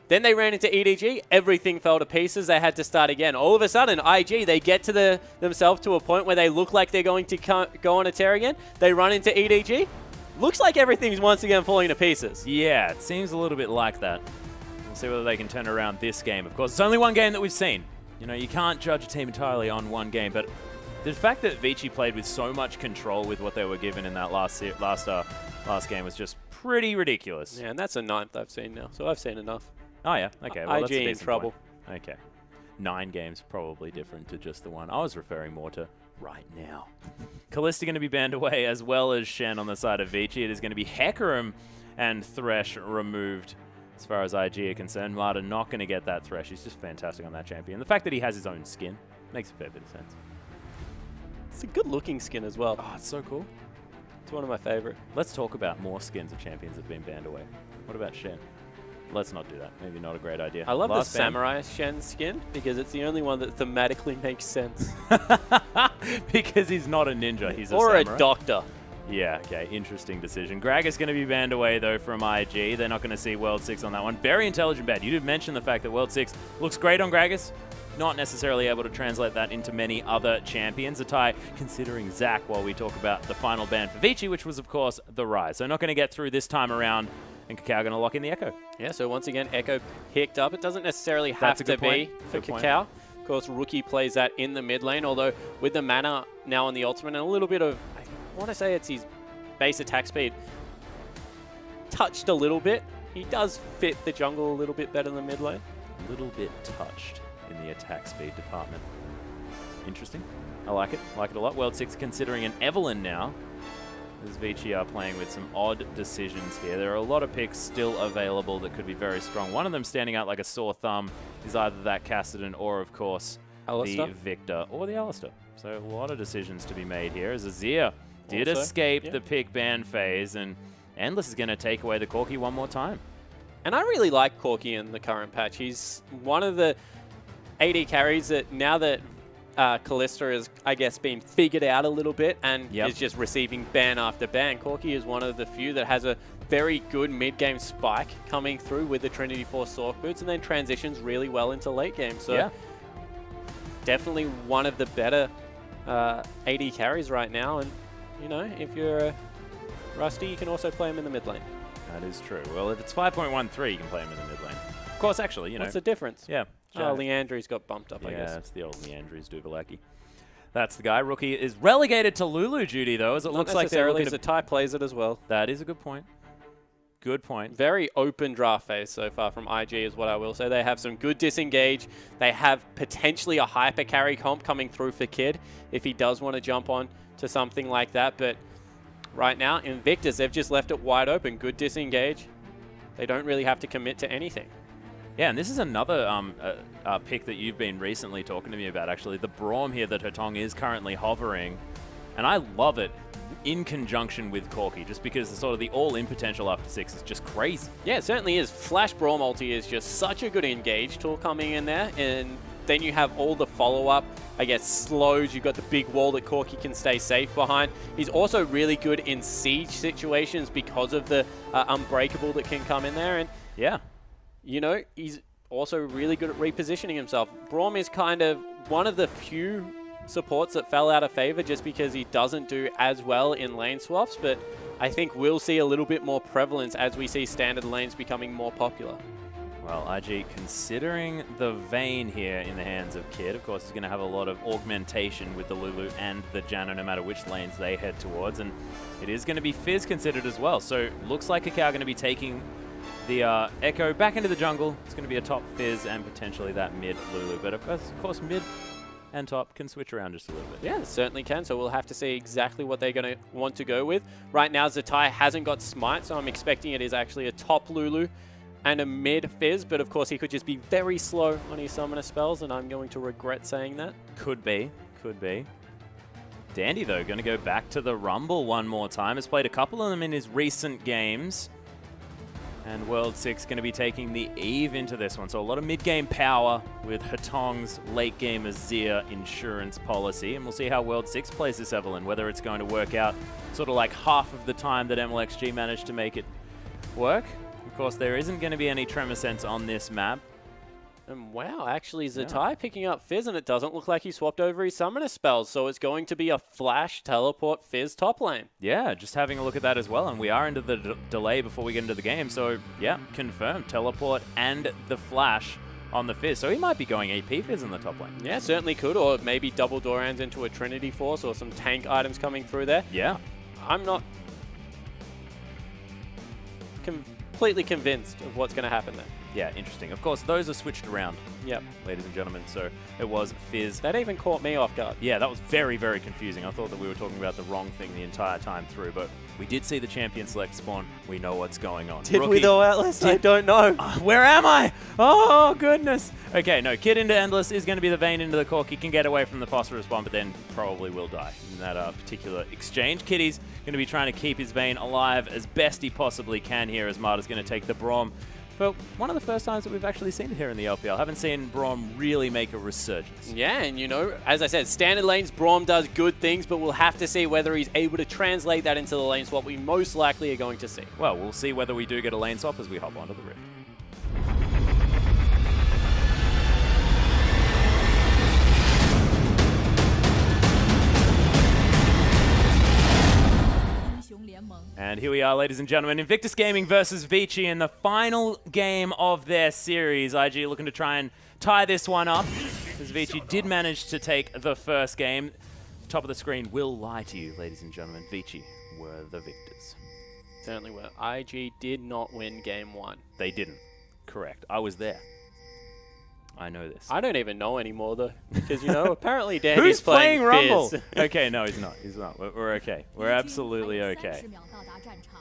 Then they ran into EDG. Everything fell to pieces. They had to start again. All of a sudden, IG, they get to themselves to a point where they look like they're going to go on a tear again. They run into EDG. Looks like everything's once again falling to pieces. Yeah, it seems a little bit like that. We'll see whether they can turn around this game. Of course, it's only one game that we've seen. You know, you can't judge a team entirely on one game, but the fact that Vici played with so much control with what they were given in that last game was just pretty ridiculous. Yeah, and that's a 9th I've seen now, so I've seen enough. Oh, yeah. Okay. Well, IG in trouble. Point. Okay. 9 games, probably different to just the one. I was referring more to right now. Kalista going to be banned away, as well as Shen on the side of Vici. It is going to be Hecarim and Thresh removed as far as IG are concerned. Marta not going to get that Thresh. He's just fantastic on that champion. The fact that he has his own skin makes a fair bit of sense. It's a good-looking skin as well. Oh, it's so cool. It's one of my favorite. Let's talk about more skins of champions that have been banned away. What about Shen? Let's not do that. Maybe not a great idea. I love the Samurai Shen skin because it's the only one that thematically makes sense. Because he's not a ninja, he's a samurai. Or a doctor. Yeah, okay, interesting decision. Gragas going to be banned away, though, from IG. They're not going to see World 6 on that one. Very intelligent ban. You did mention the fact that World 6 looks great on Gragas. Not necessarily able to translate that into many other champions. Zatai considering Zac while we talk about the final ban for Vici, which was, of course, the Rise. So not going to get through this time around. And Kakao going to lock in the Echo. Yeah, so once again, Echo picked up. It doesn't necessarily have to be for Kakao. Of course, Rookie plays that in the mid lane, although with the mana now on the ultimate and a little bit of, I want to say it's his base attack speed, touched a little bit. He does fit the jungle a little bit better than the mid lane. A little bit touched in the attack speed department. Interesting. I like it. I like it a lot. World 6 considering an Evelynn now. As Vici are playing with some odd decisions here. There are a lot of picks still available that could be very strong. One of them standing out like a sore thumb is either that Cassidy or, of course, the Victor or the Alistar. So a lot of decisions to be made here as Azir did escape the pick ban phase, and Endless is going to take away the Corki one more time. And I really like Corki in the current patch. He's one of the AD carries that now that Kalista has, I guess, been figured out a little bit and is just receiving ban after ban. Corki is one of the few that has a very good mid-game spike coming through with the Trinity Force Sork Boots and then transitions really well into late game. So definitely one of the better AD carries right now. And, you know, if you're Rusty, you can also play him in the mid lane. That is true. Well, if it's 5.13, you can play him in the mid lane. Of course, actually, you know. What's the difference? Yeah. Oh, Leandry's got bumped up, I guess. Yeah, it's the old Leandry's Duvalaki. That's the guy. Rookie is relegated to Lulu duty, though, as it looks like they're looking to... Zatai plays it as well. That is a good point. Good point. Very open draft phase so far from IG is what I will say. They have some good disengage. They have potentially a hyper carry comp coming through for Kid if he does want to jump on to something like that. But right now, Invictus, they've just left it wide open. Good disengage. They don't really have to commit to anything. Yeah, and this is another pick that you've been recently talking to me about, actually. The Braum here that Hotong is currently hovering. And I love it in conjunction with Corki, just because the sort of the all-in potential after 6 is just crazy. Yeah, it certainly is. Flash Braum ulti is just such a good engage tool coming in there. And then you have all the follow-up, I guess, slows. You've got the big wall that Corki can stay safe behind. He's also really good in siege situations because of the unbreakable that can come in there. And yeah. You know, he's also really good at repositioning himself. Braum is kind of one of the few supports that fell out of favor just because he doesn't do as well in lane swaps, but I think we'll see a little bit more prevalence as we see standard lanes becoming more popular. Well, IG considering the Vayne here in the hands of Kid, of course, is going to have a lot of augmentation with the Lulu and the Janna, no matter which lanes they head towards, and it is going to be Fizz considered as well. So looks like Kakao going to be taking the Echo back into the jungle. It's going to be a top Fizz and potentially that mid Lulu. But of course, mid and top can switch around just a little bit. Yeah, it certainly can. So we'll have to see exactly what they're going to want to go with. Right now, Zatai hasn't got Smite, so I'm expecting it is actually a top Lulu and a mid Fizz. But of course, he could just be very slow on his summoner spells, and I'm going to regret saying that. Could be. Could be. Dandy, though, going to go back to the Rumble one more time. Has played a couple of them in his recent games. And World 6 going to be taking the Eve into this one. So a lot of mid-game power with Hotong's late-game Azir insurance policy. And we'll see how World 6 plays this Evelynn, whether it's going to work out sort of like half of the time that MLXG managed to make it work. Of course, there isn't going to be any tremor sense on this map. And wow, actually Zatai picking up Fizz, and it doesn't look like he swapped over his summoner spells, so it's going to be a flash teleport Fizz top lane. Yeah, just having a look at that as well, and we are into the delay before we get into the game, so yeah, confirmed. Teleport and the flash on the Fizz, so he might be going AP Fizz in the top lane. Yeah, certainly could, or maybe double Dorans into a Trinity Force or some tank items coming through there. Yeah. I'm not completely convinced of what's going to happen there. Yeah, interesting. Of course, those are switched around. Yep. Ladies and gentlemen, so it was Fizz. That even caught me off guard. Yeah, that was very, very confusing. I thought that we were talking about the wrong thing the entire time through, but we did see the champion select spawn. We know what's going on. Did we though, Atlas? I don't know. Where am I? Oh, goodness. Okay, no, Kid into Endless is going to be the Vayne into the Cork. He can get away from the phosphorus bomb, but then probably will die in that particular exchange. Kitty's going to be trying to keep his Vayne alive as best he possibly can here, as Marta's going to take the Braum. But one of the first times that we've actually seen it here in the LPL. Haven't seen Braum really make a resurgence. Yeah, and you know, as I said, standard lanes, Braum does good things, but we'll have to see whether he's able to translate that into the lane swap we most likely are going to see. Well, we'll see whether we do get a lane swap as we hop onto the Rift. And here we are, ladies and gentlemen, Invictus Gaming versus Vici in the final game of their series. IG looking to try and tie this one up, as Vici did manage to take the first game. Top of the screen will lie to you, ladies and gentlemen. Vici were the victors. Certainly were. IG did not win game one. They didn't. Correct. I was there. I know this. I don't even know anymore, though, because, you know, apparently Dandy's Who's playing Rumble? Fizz. Okay, no, he's not. He's not. We're okay. We're absolutely okay.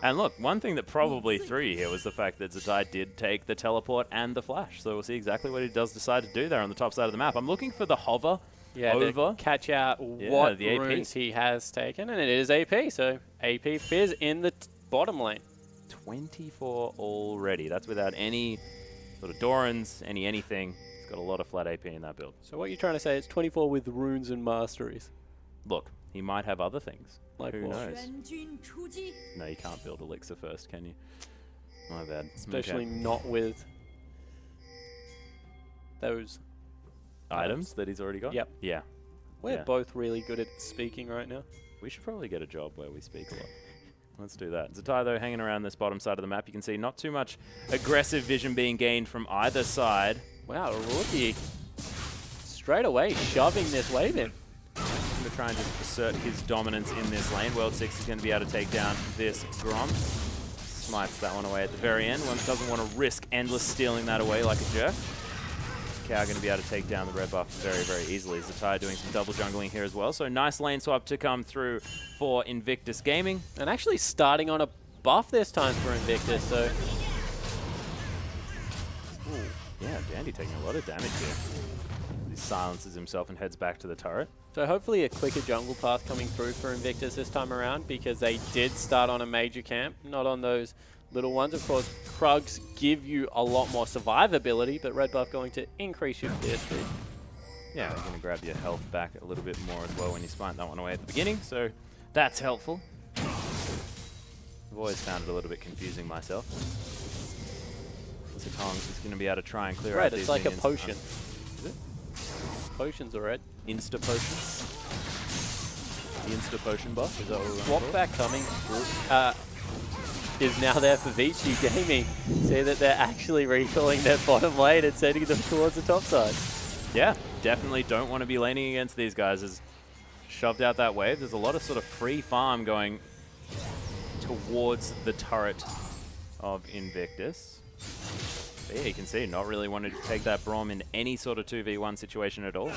And look, one thing that probably threw you here was the fact that Zatai did take the teleport and the flash. So we'll see exactly what he does decide to do there on the top side of the map. I'm looking for the hover over. To catch out what the AP runes he has taken, and it is AP. So AP Fizz in the bottom lane. 24 already. That's without any sort of Dorans, anything. He's got a lot of flat AP in that build. So what you're trying to say is 24 with runes and masteries. Look, he might have other things. Like who what? knows? No, you can't build Elixir first, can you? My bad. Especially not with those items that he's already got? Yep. Yeah. We're both really good at speaking right now. We should probably get a job where we speak a lot. Let's do that. Zatai, though, hanging around this bottom side of the map. You can see not too much aggressive vision being gained from either side. Wow, Rookie straight away shoving this wave in. To try and just assert his dominance in this lane. World 6 is going to be able to take down this Grom. Smites that one away at the very end. One doesn't want to risk Endless stealing that away like a jerk. Cow going to be able to take down the red buff very, very easily. Zatai doing some double jungling here as well. So nice lane swap to come through for Invictus Gaming. And actually starting on a buff this time for Invictus, so... Ooh. Yeah, Dandy taking a lot of damage here. He silences himself and heads back to the turret. So hopefully a quicker jungle path coming through for Invictus this time around, because they did start on a major camp, not on those little ones. Of course, Krugs give you a lot more survivability, but red buff going to increase your clear speed. Yeah, you're going to grab your health back a little bit more as well when you smite that one away at the beginning, so that's helpful. I've always found it a little bit confusing myself. Kong is going to be able to try and clear out these it's like minions. A potion. Is it? Potions are red. Insta potion? The Insta potion buff? Is that what we're Swap back coming is now there for Vici Gaming. See that they're actually recalling their bottom lane and sending them towards the top side. Yeah, definitely don't want to be laning against these guys. As shoved out that wave. There's a lot of sort of free farm going towards the turret of Invictus. Yeah, you can see, not really wanting to take that Braum in any sort of 2v1 situation at all.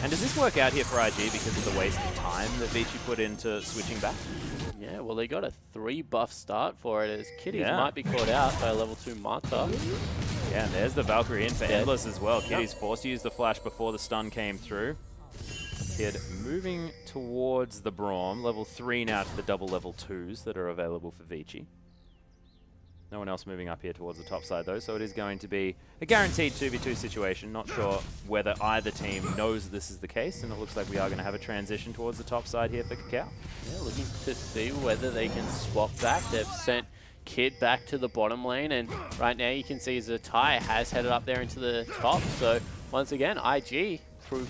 And does this work out here for IG because of the waste of time that Vici put into switching back? Yeah, well, they got a 3 buff start for it, as Kitties might be caught out by a level 2 Marta. Yeah, and there's the Valkyrie in for Endless as well. Kitty's forced to use the flash before the stun came through. Kid moving towards the Braum, level 3 now to the double level 2s that are available for Vici. No one else moving up here towards the top side, though, so it is going to be a guaranteed 2v2 situation. Not sure whether either team knows this is the case, and it looks like we are going to have a transition towards the top side here for Cacao. Yeah, looking to see whether they can swap back. They've sent Kid back to the bottom lane, and right now you can see Zatai has headed up there into the top. So once again, IG through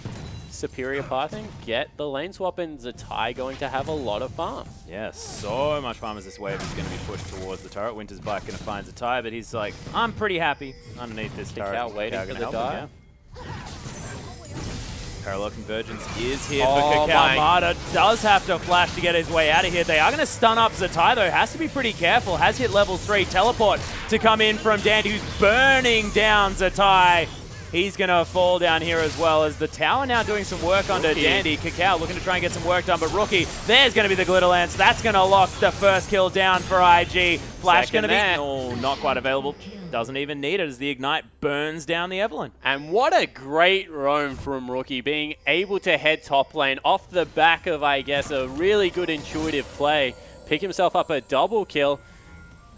superior pathing, get the lane swap, and Zatai going to have a lot of farm. Yeah, so much farm as this wave is going to be pushed towards the turret. Winter's Bike going to find Zatai, but he's like, I'm pretty happy underneath this turret. Kakao waiting for the dive. Parallel Convergence is here for Kakao. Marta does have to flash to get his way out of here. They are going to stun up Zatai, though. Has to be pretty careful. Has hit level 3. Teleport to come in from Dandy, who's burning down Zatai. He's going to fall down here as well, as the tower now doing some work under Dandy. Kakao looking to try and get some work done, but Rookie, there's going to be the Glitter Lance. That's going to lock the first kill down for IG. Flash going to be, oh, not quite available. Doesn't even need it as the Ignite burns down the Evelyn. And what a great roam from Rookie, being able to head top lane off the back of, I guess, a really good intuitive play. Pick himself up a double kill.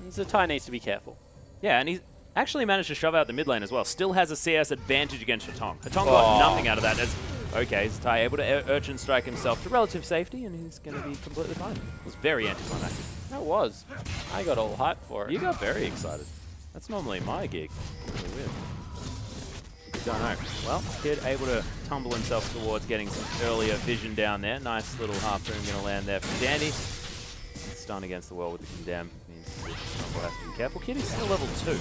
And Zatai needs to be careful. Yeah, and he's actually managed to shove out the mid lane as well. Still has a CS advantage against Hatong. Hatong got nothing out of that. As okay, Zatai able to Urchin strike himself to relative safety, and he's going to be completely fine. It was very anticlimactic. That was. I got all hyped for it. You got very excited. That's normally my gig. Really weird. Don't know. Well, Kid able to tumble himself towards getting some earlier vision down there. Nice little half boom going to land there from Dandy. Stun against the wall with the Condemn. Means Stumble has to be careful. Kid is still level 2.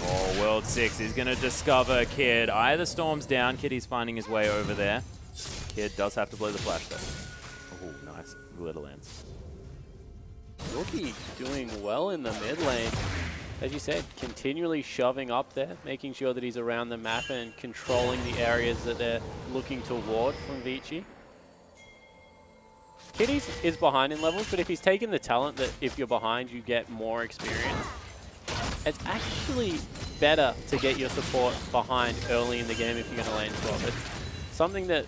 Oh, World 6 is going to discover Kid. Eye of the Storm's down. Kiddy's finding his way over there. Kid does have to blow the flash though. Oh, nice. Glitter Lance. Rookie doing well in the mid lane. As you said, continually shoving up there, making sure that he's around the map and controlling the areas that they're looking to ward from Vici. Kid is behind in levels, but if he's taken the talent that if you're behind, you get more experience, it's actually better to get your support behind early in the game if you're going to lane swap. It's something that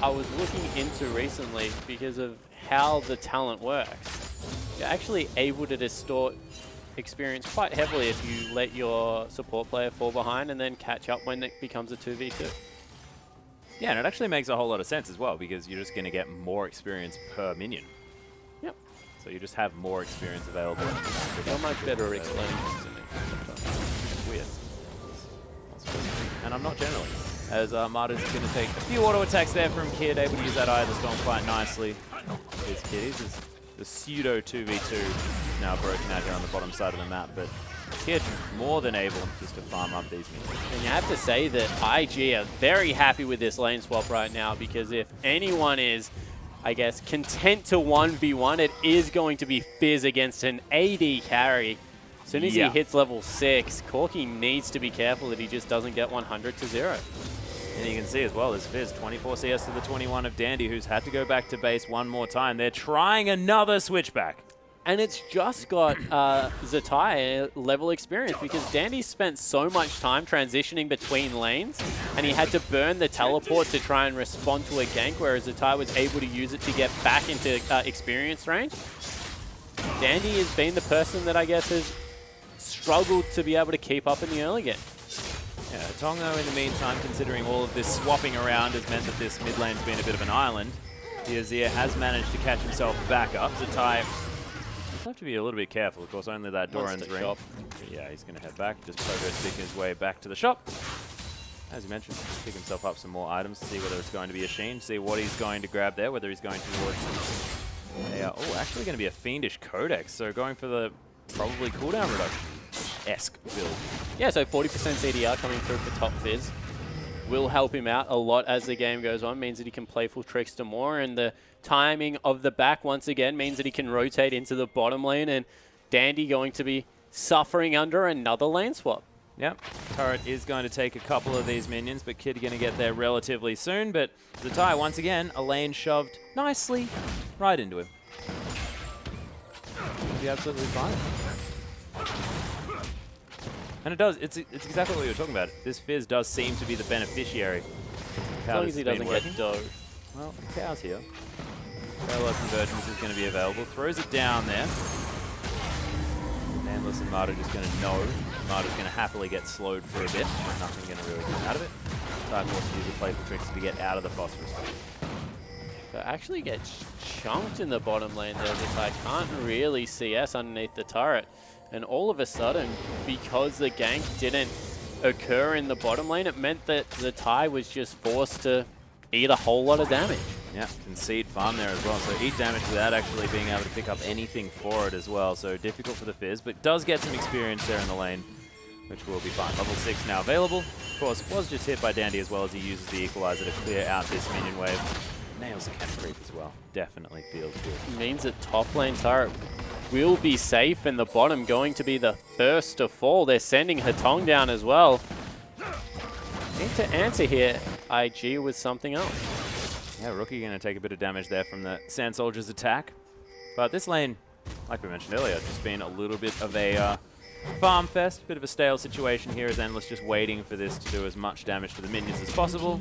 I was looking into recently because of how the talent works. You're actually able to distort experience quite heavily if you let your support player fall behind and then catch up when it becomes a 2v2. Yeah, and it actually makes a whole lot of sense as well, because you're just going to get more experience per minion. Yep. So you just have more experience available. You're much better at explaining things than me sometimes. Weird. And I'm not generally. As Marta's going to take a few auto attacks there from Kid, able to use that Eye of the Storm quite nicely. Here's Kid. The pseudo 2v2 now broken out here on the bottom side of the map, but Kid more than able just to farm up these minions. And you have to say that IG are very happy with this lane swap right now, because if anyone is, I guess, content to 1v1, it is going to be Fizz against an AD carry. As soon as he hits level 6, Corky needs to be careful that he just doesn't get 100 to 0. And you can see as well, there's Fizz, 24 CS to the 21 of Dandy, who's had to go back to base one more time. They're trying another switchback. And it's just got Zatai level experience, because Dandy spent so much time transitioning between lanes, and he had to burn the teleport to try and respond to a gank, whereas Zatai was able to use it to get back into experience range. Dandy has been the person that I guess has struggled to be able to keep up in the early game. Yeah, Tongo in the meantime, considering all of this swapping around has meant that this mid lane's been a bit of an island. Azir has managed to catch himself back up. Zatai will have to be a little bit careful, of course, only that Doran's ring. Shop. Yeah, he's going to head back, just pogo sticking his way back to the shop. As you mentioned, pick himself up some more items to see whether it's going to be a Sheen, see what he's going to grab there, whether he's going towards oh, actually going to be a Fiendish Codex, so going for the probably cooldown reduction-esque build. Yeah, so 40% CDR coming through for top Fizz will help him out a lot as the game goes on, means that he can play full Trickster more, and the timing of the back once again means that he can rotate into the bottom lane, and Dandy going to be suffering under another lane swap. Yep, Turret is going to take a couple of these minions, but Kid going to get there relatively soon, but Zatai, once again, a lane shoved nicely right into him. He'll be absolutely fine. And it does, it's exactly what you were talking about. This Fizz does seem to be the beneficiary. As long as he doesn't get dough. Well, Cow's here. Parallel Convergence is going to be available. Throws it down there. Nanless and Marta just going to know. Marta's going to happily get slowed for a bit. Nothing going to really come out of it. Zatai forces to use a playful tricks to get out of the phosphorus. But actually gets chunked in the bottom lane there. I can't really CS underneath the turret. And all of a sudden, because the gank didn't occur in the bottom lane, it meant that the tie was just forced to eat a whole lot of damage. Yeah, concede farm there as well. So eat damage without actually being able to pick up anything for it as well. So difficult for the Fizz, but does get some experience there in the lane, which will be fine. Level 6 now available. Of course, was just hit by Dandy as well as he uses the Equalizer to clear out this minion wave. Nails the camp creep as well. Definitely feels good. Means that top lane turret will be safe and the bottom going to be the first to fall. They're sending Hatong down as well. Need to answer here, IG, with something else. Yeah, Rookie going to take a bit of damage there from the Sand Soldier's attack. But this lane, like we mentioned earlier, just been a little bit of a farm fest, bit of a stale situation here as Endless just waiting for this to do as much damage to the minions as possible.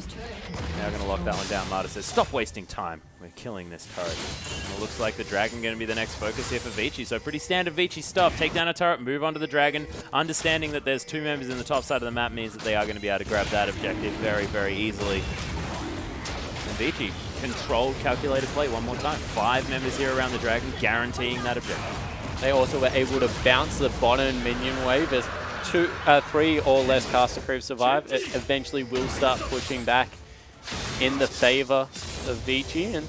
Now going to lock that one down. Marta says, stop wasting time. We're killing this turret. And it looks like the Dragon going to be the next focus here for Vici. So pretty standard Vici stuff. Take down a turret, move on to the Dragon. Understanding that there's 2 members in the top side of the map means that they are going to be able to grab that objective very, very easily. And Vici, controlled, calculated play one more time. 5 members here around the Dragon, guaranteeing that objective. They also were able to bounce the bottom minion wave as 3 or less caster creeps survive. It eventually will start pushing back in the favor of Vici, and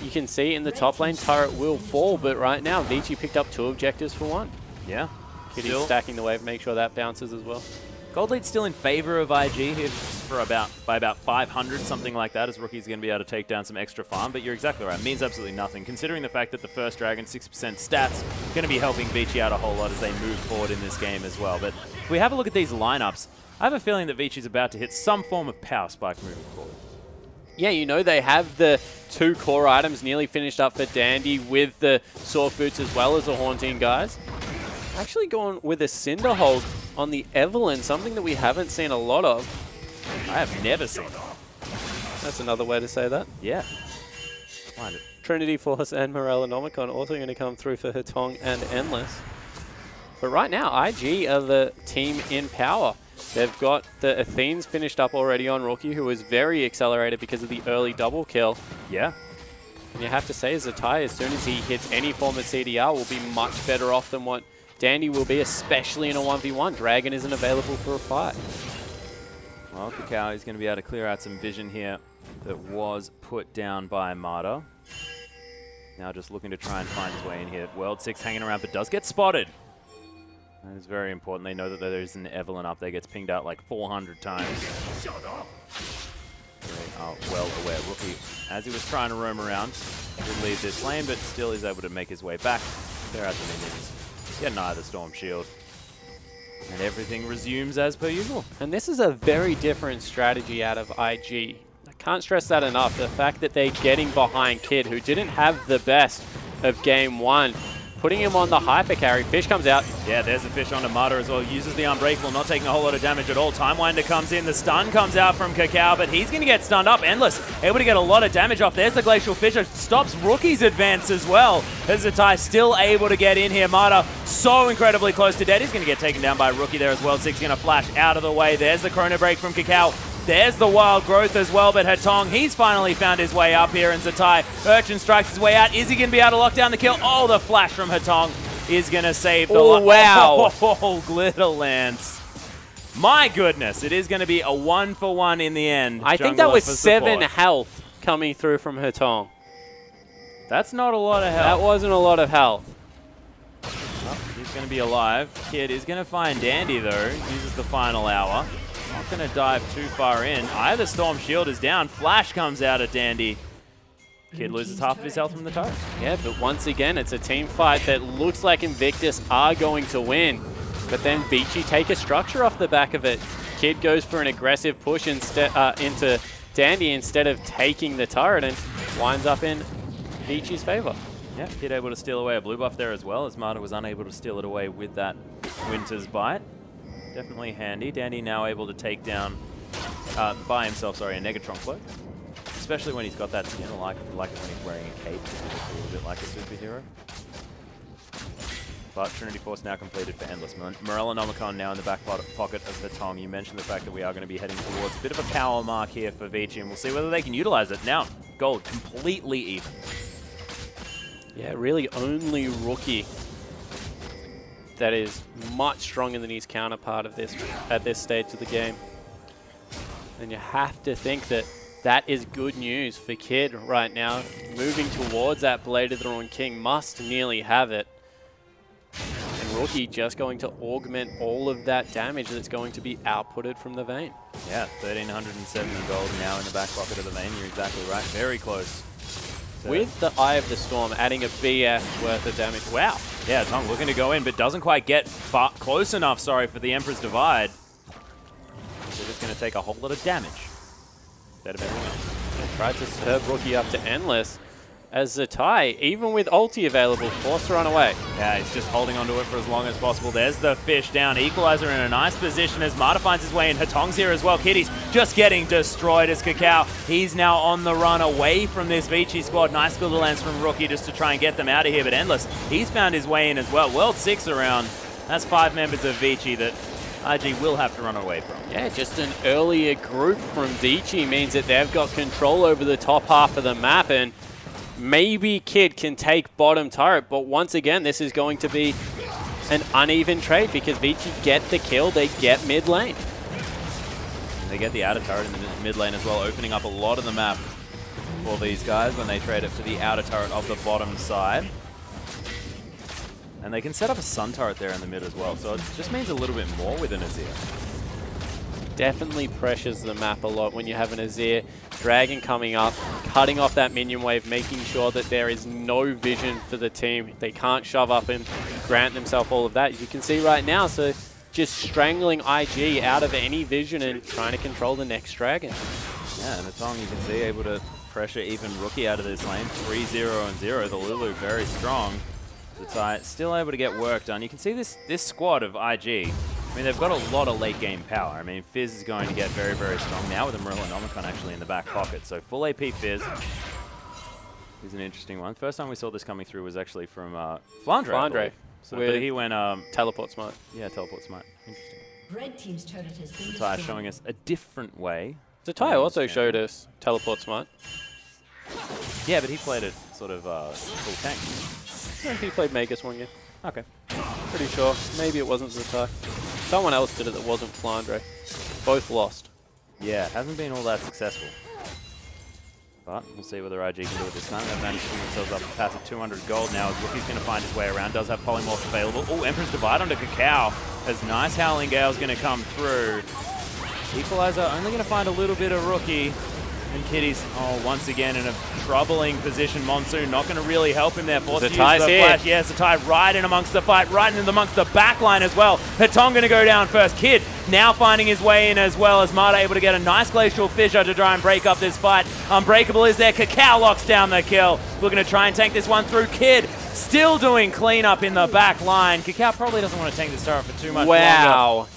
you can see in the top lane turret will fall, but right now Vici picked up 2 objectives for 1. Yeah. Kitty's stacking the wave, make sure that bounces as well. Gold lead's still in favor of IG here for by about 500, something like that, as Rookie's going to be able to take down some extra farm. But you're exactly right. It means absolutely nothing, considering the fact that the first Dragon, 6% stats, going to be helping Vici out a whole lot as they move forward in this game as well. But if we have a look at these lineups, I have a feeling that Vici's about to hit some form of power spike moving forward. Yeah, you know, they have the 2 core items nearly finished up for Dandy with the Sword Boots as well as the Haunting guys. Actually going with a Cinderhold on the Evelyn, something that we haven't seen a lot of. I have never seen. That's another way to say that. Yeah. Find it. Trinity Force and Morellonomicon also going to come through for Hatong and Endless. But right now, IG are the team in power. They've got the Athenes finished up already on Rookie, who was very accelerated because of the early double kill. Yeah. And you have to say, Zatai, as soon as he hits any form of CDR, will be much better off than what Dandy will be, especially in a 1v1. Dragon isn't available for a fight. Well, Kakao is going to be able to clear out some vision here that was put down by Marta. Now just looking to try and find his way in here. World 6 hanging around, but does get spotted. That is very important. They know that there is an Evelyn up there. Gets pinged out like 400 times. They are well aware. Rookie, as he was trying to roam around, would leave this lane, but still is able to make his way back. Clear out the minions. Get an eye the Storm Shield. And everything resumes as per usual. And this is a very different strategy out of IG. I can't stress that enough. The fact that they're getting behind Kid, who didn't have the best of game 1. Putting him on the hyper carry. Fish comes out. Yeah, there's the Fish onto Marta as well. Uses the Unbreakable, not taking a whole lot of damage at all. Timewinder comes in. The stun comes out from Kakao, but he's going to get stunned up. Endless, able to get a lot of damage off. There's the Glacial Fissure. Stops Rookie's advance as well. As Zatai still able to get in here. Marta so incredibly close to dead. He's going to get taken down by Rookie there as well. Six going to flash out of the way. There's the Chrono Break from Kakao. There's the Wild Growth as well, but Hatong, he's finally found his way up here, and Zatai, Urchin strikes his way out. Is he going to be able to lock down the kill? Oh, the flash from Hatong is going to save the life. Wow. Oh, Glitter Lance. My goodness, it is going to be a 1-for-1 in the end. I think that was 7 health coming through from Hatong. That's not a lot of health. That wasn't a lot of health. Well, he's going to be alive. Kid is going to find Dandy, though. Uses the final hour. Not going to dive too far in. Either Storm Shield is down. Flash comes out at Dandy. Kid loses half of his health from the turret. Yeah, but once again, it's a team fight that looks like Invictus are going to win. But then Vici take a structure off the back of it. Kid goes for an aggressive push into Dandy instead of taking the turret and winds up in Vici's favor. Yeah, Kid able to steal away a blue buff there as well, as Marta was unable to steal it away with that Winter's Bite. Definitely handy. Dandy now able to take down, by himself, a Negatron Cloak. Especially when he's got that skin. I like it when he's wearing a cape. It's a little bit like a superhero. But Trinity Force now completed for Endless. Morellonomicon now in the back pocket of Hatong. You mentioned the fact that we are going to be heading towards a bit of a power mark here for Vici, and we'll see whether they can utilize it. Now, gold, completely even. Yeah, really only Rookie that is much stronger than his counterpart of this at this stage of the game. And you have to think that that is good news for Kid right now. Moving towards that Blade of the Ruined King, must nearly have it. And Rookie just going to augment all of that damage that's going to be outputted from the Vayne. Yeah, 1,370 gold now in the back pocket of the Vayne. You're exactly right. Very close. So with the Eye of the Storm adding a BF worth of damage. Wow. Yeah, Tong looking to go in, but doesn't quite get close enough, sorry, for the Emperor's Divide. They're just going to take a whole lot of damage. Instead of everyone else. Tried to serve Rookie up to Endless. As Zatai, even with ulti available, forced to run away. Yeah, he's just holding onto it for as long as possible. There's the fish down. Equalizer in a nice position as Marta finds his way in. Hatong's here as well. Kitty's just getting destroyed as Kakao. He's now on the run away from this Vici squad. Nice little lance from Rookie just to try and get them out of here. But Endless, he's found his way in as well. World 6 around. That's 5 members of Vici that IG will have to run away from. Yeah, just an earlier group from Vici means that they've got control over the top half of the map, and maybe Kid can take bottom turret, but once again, this is going to be an uneven trade because Vici get the kill, they get mid lane. They get the outer turret in the mid lane as well, opening up a lot of the map for these guys when they trade it for the outer turret of the bottom side. And they can set up a sun turret there in the mid as well, so it just means a little bit more with an Azir. Definitely pressures the map a lot when you have an Azir Dragon coming up, cutting off that minion wave, making sure that there is no vision for the team. They can't shove up and grant themselves all of that. You can see right now, so just strangling IG out of any vision and trying to control the next dragon. Yeah, and Atong, you can see, able to pressure even Rookie out of this lane. 3-0 and 0. The Lulu very strong. Zatai still able to get work done. You can see this squad of IG. I mean, they've got a lot of late game power. I mean, Fizz is going to get very, very strong now with a Omicron actually in the back pocket. So full AP Fizz is an interesting one. First time we saw this coming through was actually from Flandre. So, but he went teleport smart. Yeah, teleport smart. Interesting. Red team's turret has been Zatai showing us a different way. Zatai also showed us teleport smart. Yeah, but he played it sort of full tank. I think he played Magus one game. Okay. Pretty sure. Maybe it wasn't Zatai. Someone else did it that wasn't Flandre. Both lost. Yeah, hasn't been all that successful. But we'll see whether IG can do it this time. They've managed to put themselves up a pass of 200 gold now. As Rookie's going to find his way around. Does have Polymorph available. Oh, Emperor's Divide onto Kakao. As nice Howling Gale's going to come through. Equalizer only going to find a little bit of Rookie. And Kitty's, once again in a troubling position. Monsoon not going to really help him there. Forced to use the flash. Yeah, Zatai right in amongst the fight, right in amongst the back line as well. Hatong going to go down first. Kid now finding his way in as well as Marta able to get a nice glacial fissure to try and break up this fight. Unbreakable is there. Kakao locks down the kill. Looking to try and tank this one through. Kid still doing cleanup in the back line. Kakao probably doesn't want to tank this turret for too much longer.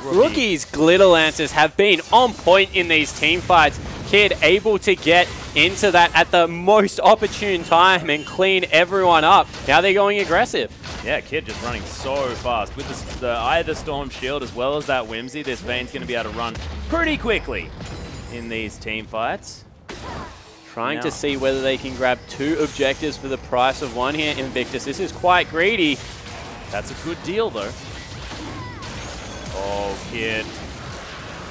Rookie's Glitter Lancers have been on point in these team fights. Kid able to get into that at the most opportune time and clean everyone up. Now they're going aggressive. Yeah, Kid just running so fast. With the Eye of the Storm shield as well as that Whimsy, this Vayne's going to be able to run pretty quickly in these team fights. Trying to see whether they can grab 2 objectives for the price of 1 here, Invictus. This is quite greedy. That's a good deal, though. Oh, Kid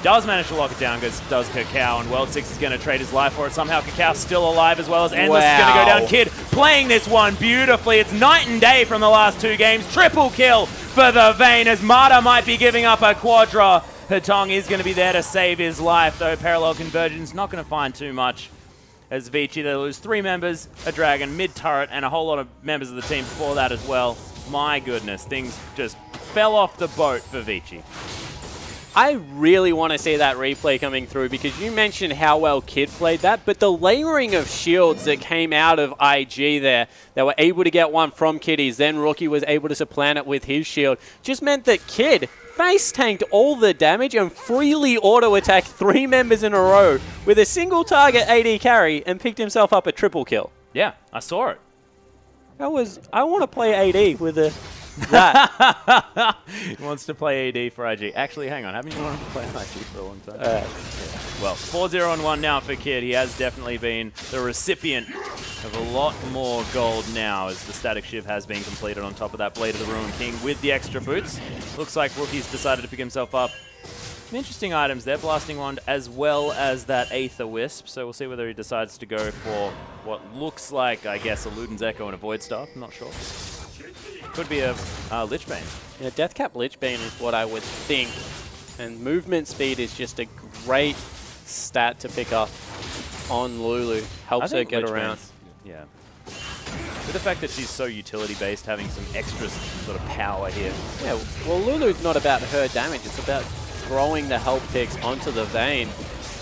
does manage to lock it down, does Kakao, and World 6 is going to trade his life for it. Somehow Kakao's still alive as well as Endless is going to go down. Kid playing this one beautifully. It's night and day from the last 2 games. Triple kill for the Vayne as Marta might be giving up a quadra. Hatong is going to be there to save his life, though Parallel Convergence not going to find too much. As Vici, they lose 3 members, a Dragon, mid-turret, and a whole lot of members of the team before that as well. My goodness, things just fell off the boat for Vici. I really want to see that replay coming through because you mentioned how well Kid played that, but the layering of shields that came out of IG there, they were able to get one from Kitty's, then Rookie was able to supplant it with his shield, just meant that Kid face tanked all the damage and freely auto-attacked 3 members in a row with a single target AD carry and picked himself up a triple kill. Yeah, I saw it. I want to play AD with a that. He wants to play AD for IG. Actually, hang on. Haven't you wanted to play IG for a long time? Yeah. Well, 4-0-1 now for Kid. He has definitely been the recipient of a lot more gold now as the static shiv has been completed on top of that Blade of the Ruin King with the extra boots. Looks like Rookie's decided to pick himself up some interesting items there, Blasting Wand as well as that Aether Wisp. So we'll see whether he decides to go for what looks like, I guess, a Luden's Echo and a Void Staff. I'm not sure. Could be a Lich Bane. Yeah, Deathcap Lich Bane is what I would think. And movement speed is just a great stat to pick up on Lulu. Helps her get around. Yeah. With the fact that she's so utility-based, having some extra sort of power here. Yeah, well, Lulu's not about her damage. It's about throwing the help picks onto the Vayne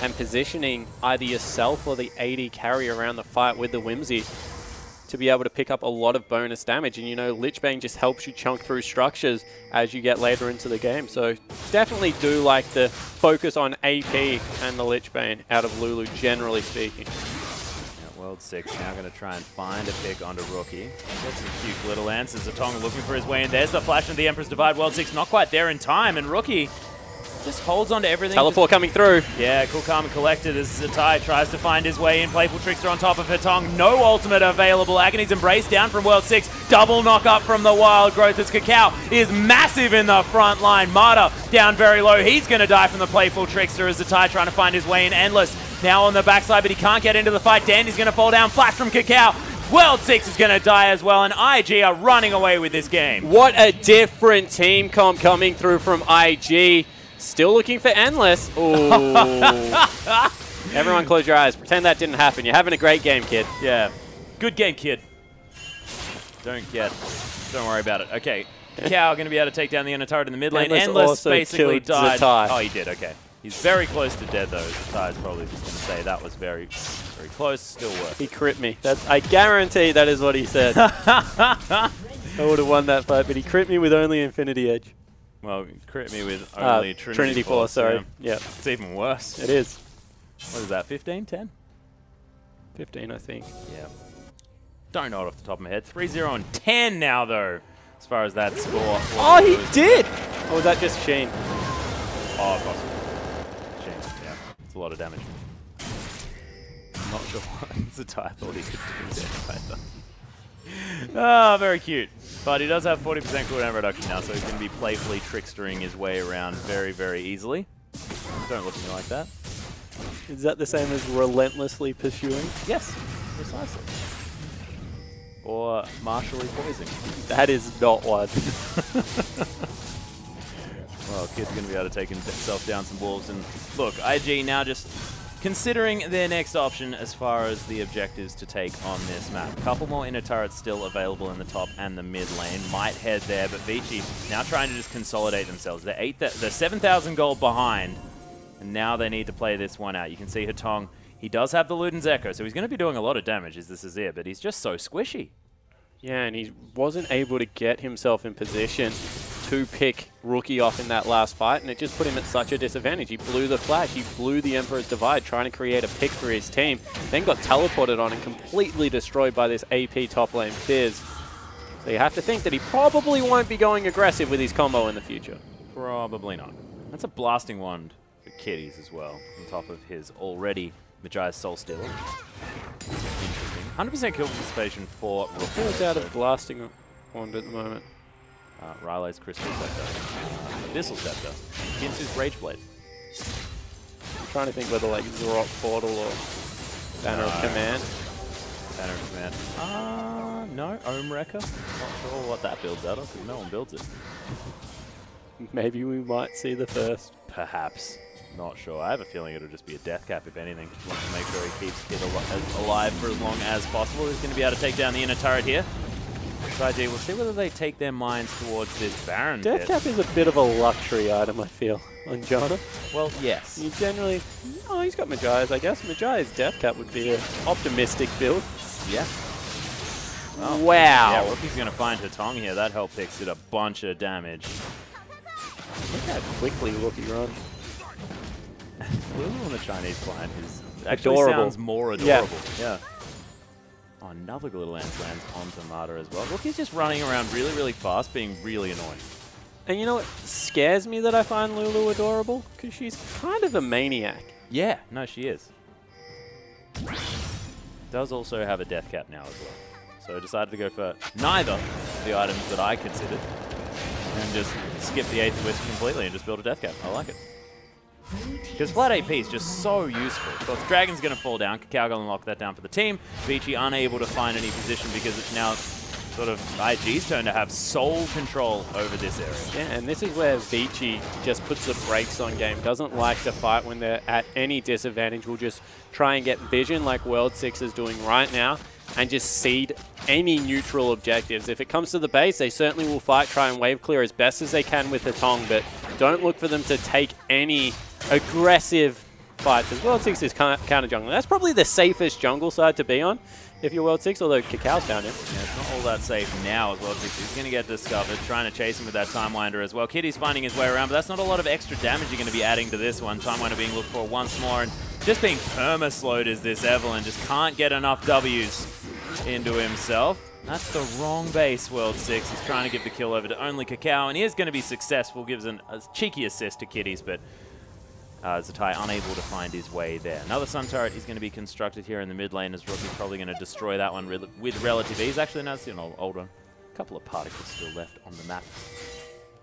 and positioning either yourself or the AD carry around the fight with the Whimsy to be able to pick up a lot of bonus damage. And, you know, Lich Bane just helps you chunk through structures as you get later into the game. So definitely do like the focus on AP and the Lich Bane out of Lulu, generally speaking. World 6 now going to try and find a pick onto Rookie. Gets some cute little answers. Zatong looking for his way in. There's the flash of the Emperor's Divide. World 6 not quite there in time, and Rookie just holds on to everything. Teleport coming through. Yeah, cool, calm, and collected as Zatai tries to find his way in. Playful Trickster on top of Hatong. No ultimate available. Agony's Embrace down from World 6. Double knock up from the Wild Growth as Cacao is massive in the front line. Marta down very low. He's going to die from the Playful Trickster as Zatai trying to find his way in. Endless now on the backside, but he can't get into the fight. Dandy's going to fall down. Flash from Cacao. World 6 is going to die as well, and IG are running away with this game. What a different team comp coming through from IG. Still looking for Endless. Ooh. Everyone close your eyes. Pretend that didn't happen. You're having a great game, Kid. Yeah. Good game, Kid. Don't worry about it. Okay. Cacao going to be able to take down the inner turret in the mid lane. Endless basically died. Zatai. Oh, he did. Okay. He's very close to dead, though. Zatai's probably just going to say that was very, very close. Still worth. He crit me. I guarantee that is what he said. I would have won that fight, but he crit me with only Infinity Edge. Well, crit me with only Trinity Force, sorry. Yeah. It's even worse. It is. What is that, 15, 10? 15, I think. Yeah. Don't know it off the top of my head. 3-0 and 10 now, though, as far as that score. Oh, he did! Or was that just Sheen? Oh, possible. Sheen, yeah. It's a lot of damage. I'm not sure what Zatai thought he could do there. Ah, very cute. But he does have 40% cooldown reduction now, so he's going to be playfully trickstering his way around very, very easily. Don't look at me like that. Is that the same as relentlessly pursuing? Yes, precisely. Or martially poisoning. That is not one. Well, Kid's going to be able to take himself down some wolves. And look, IG now just considering their next option as far as the objectives to take on this map. A couple more inner turrets still available in the top and the mid lane. Might head there, but Vici now trying to just consolidate themselves. They're 7,000 gold behind, and now they need to play this one out. You can see Hatong, he does have the Luden's Echo, so he's going to be doing a lot of damage as this is here, but he's just so squishy. Yeah, and he wasn't able to get himself in position to pick Rookie off in that last fight, and it just put him at such a disadvantage. He blew the flash, he blew the Emperor's Divide, trying to create a pick for his team, then got teleported on and completely destroyed by this AP top lane Fizz. So you have to think that he probably won't be going aggressive with his combo in the future. Probably not. That's a Blasting Wand for Kitties as well, on top of his already Magi's Soul Stealer. Interesting. 100% kill participation for Rookie. Who's out of Blasting Wand at the moment? Riley's Crystal Scepter. Abyssal Scepter. Ginsu's Rage Blade. I'm trying to think whether like Zrock Portal or Banner of Command. Banner of Command. No, Ohm Wrecker. Not sure what that builds out of, because no one builds it. Maybe we might see the first. Perhaps. Not sure. I have a feeling it'll just be a death cap, if anything. Just wants to make sure he keeps Kid alive for as long as possible. He's going to be able to take down the inner turret here. IG, we'll see whether they take their minds towards this Baron Death Cap is a bit of a luxury item, I feel, on Jana. Well, yes. You generally... Oh, he's got Magi's, I guess. Magi's Death Cap would be an optimistic build. Yeah. Oh, wow. Yeah, Rookie's going to find Hatong here. That help picks did a bunch of damage. Look how quickly Rookie runs. Lulu on the Chinese client is actually adorable. Sounds more adorable. Yeah. Oh, another good lance lands onto Mata as well. Look, he's just running around really, really fast, being really annoying. And you know what scares me that I find Lulu adorable? Because she's kind of a maniac. Yeah, no, she is. Does also have a death cap now as well. So I decided to go for neither of the items that I considered. And just skip the 8th twist completely and just build a death cap. I like it. Because flat AP is just so useful. So if Dragon's going to fall down, Kakao going to lock that down for the team. Vici unable to find any position because it's now sort of IG's turn to have sole control over this area. Yeah, and this is where Vici just puts the brakes on game. Doesn't like to fight when they're at any disadvantage. Will just try and get vision like World 6 is doing right now and just seed any neutral objectives. If it comes to the base, they certainly will fight, try and wave clear as best as they can with the Tong, but don't look for them to take any aggressive fights. As World 6 is counter jungle. That's probably the safest jungle side to be on if you're World 6, although Kakao's down here. Yeah, it's not all that safe now as World 6. He's going to get discovered, trying to chase him with that Timewinder as well. Kitty's finding his way around, but that's not a lot of extra damage you're going to be adding to this one. Timewinder being looked for once more, and just being perma-slowed is this Evelyn. Just can't get enough W's into himself. That's the wrong base, World 6. He's trying to give the kill over to only Kakao, and he is going to be successful. Gives a cheeky assist to Kitties, but Zatai unable to find his way there. Another Sun Turret is going to be constructed here in the mid lane, as Rookie's probably going to destroy that one with relative ease. Actually, no, it's an old one. A couple of particles still left on the map.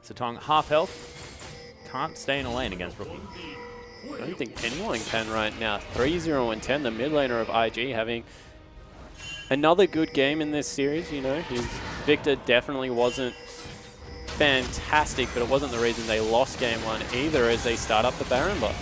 Satong, half health. Can't stay in a lane against Rookie. I don't think anyone can right now. 3-0 and 10, the mid laner of IG having another good game in this series. You know, his Victor definitely wasn't fantastic, but it wasn't the reason they lost game 1 either, as they start up the Baron bot.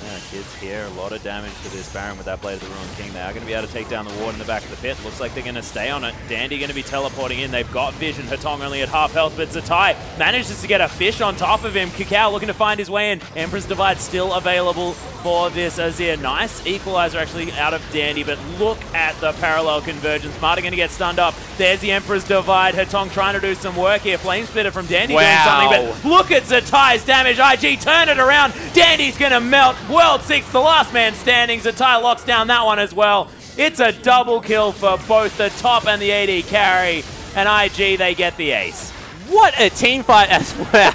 Yeah, kids here, a lot of damage to this Baron with that Blade of the Ruined King. They are going to be able to take down the ward in the back of the pit. Looks like they're going to stay on it. Dandy going to be teleporting in. They've got vision. Hatong only at half health, but Zatai manages to get a fish on top of him. Kakao looking to find his way in. Emperor's Divide still available for this Azir. Nice equalizer actually out of Dandy, but look at the parallel convergence. Marta going to get stunned up. There's the Emperor's Divide. Hatong trying to do some work here. Flame Splitter from Dandy doing something, but look at Zatai's damage. IG turn it around. Dandy's going to melt. World 6, the last man standing. Zatai locks down that one as well. It's a double kill for both the top and the AD carry, and IG, they get the ace. What a team fight as well.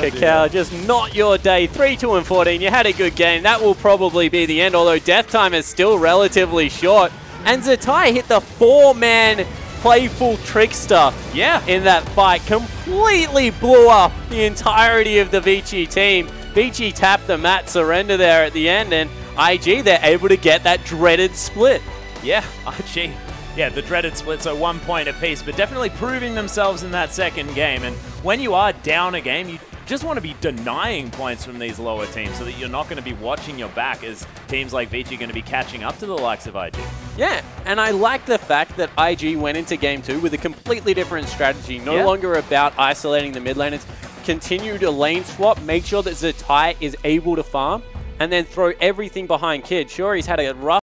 Kakao, just not your day. 3-2 and 14. You had a good game. That will probably be the end, although death time is still relatively short. And Zatai hit the 4-man playful trickster in that fight. Completely blew up the entirety of the Vici team. Vici tapped the mat surrender there at the end, and IG, they're able to get that dreaded split. Yeah, IG. Yeah, the dreaded split, so 1 point apiece, but definitely proving themselves in that second game. And when you are down a game, you just want to be denying points from these lower teams so that you're not going to be watching your back as teams like Vici are going to be catching up to the likes of IG. Yeah, and I like the fact that IG went into game 2 with a completely different strategy. No longer about isolating the mid laners. Continue to lane swap, make sure that Zatai is able to farm, and then throw everything behind Kid. Sure, he's had a rough